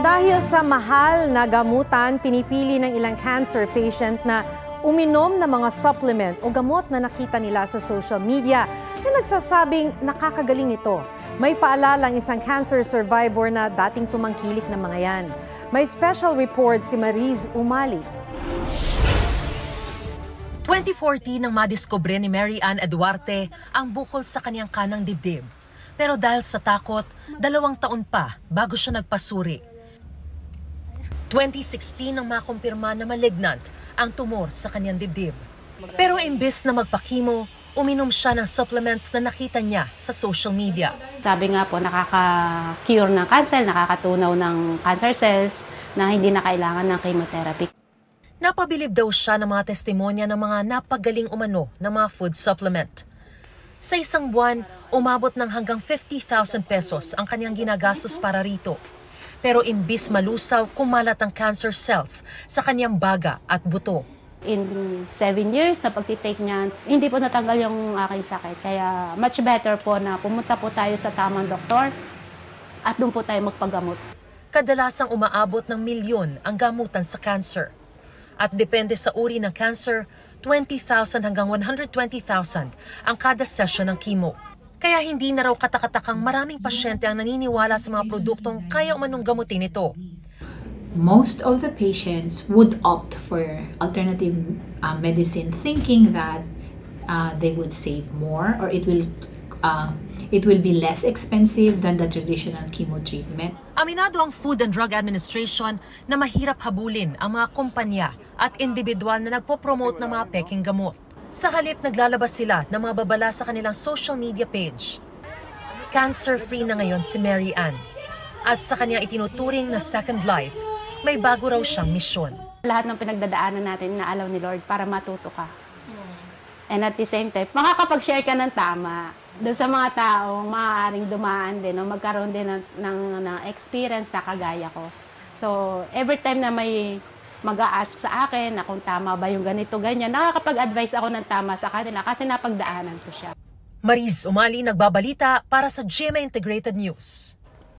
Dahil sa mahal na gamutan, pinipili ng ilang cancer patient na uminom ng mga supplement o gamot na nakita nila sa social media na nagsasabing nakakagaling ito. May paalala ang isang cancer survivor na dating tumangkilik ng mga yan. May special report si Mariz Umali. 2014 nang madiskubre ni Mary Ann Eduarte ang bukol sa kanyang kanang dibdib. Pero dahil sa takot, 2 taon pa bago siya nagpasuri. 2016 nang makumpirma na malignant ang tumor sa kanyang dibdib. Pero imbes na magpakimo, uminom siya ng supplements na nakita niya sa social media. Sabi nga po, nakaka-cure ng cancer, nakakatunaw ng cancer cells na hindi na kailangan ng chemotherapy. Napabilib daw siya ng mga testimonya ng mga napagaling umano ng mga food supplement. Sa isang buwan, umabot ng hanggang 50,000 pesos ang kanyang ginagastos para rito. Pero imbis malusaw, kumalat ang cancer cells sa kanyang baga at buto. In 7 years na pagtitake niyan, hindi po natanggal yung aking sakit. Kaya much better po na pumunta po tayo sa tamang doktor at doon po tayo magpagamot. Kadalasang umaabot ng milyon ang gamutan sa cancer. At depende sa uri ng cancer, 20,000 hanggang 120,000 ang kada session ng chemo. Kaya hindi na raw katakatakang maraming pasyente ang naniniwala sa mga produktong kaya umanong gamutin ito. Most of the patients would opt for alternative medicine thinking that they would save more or it will be less expensive than the traditional chemo treatment. Aminado ang Food and Drug Administration na mahirap habulin ang mga kumpanya at individual na nagpo-promote ng mga peking gamot. Sa halip, naglalabas sila ng mga babala sa kanilang social media page. Cancer-free na ngayon si Mary Ann. At sa kanya itinuturing na second life, may bago raw siyang misyon. Lahat ng pinagdadaanan natin inaalaw ni Lord para matuto ka. And at the same time, makakapag-share ka ng tama doon sa mga taong maaaring dumaan din o magkaroon din ng experience na kagaya ko. So, every time na may mag-a-ask sa akin na kung tama ba yung ganito, ganyan, nakakapag-advise ako ng tama sa kanila kasi napagdaanan ko siya. Mariz Umali, nagbabalita para sa GMA Integrated News.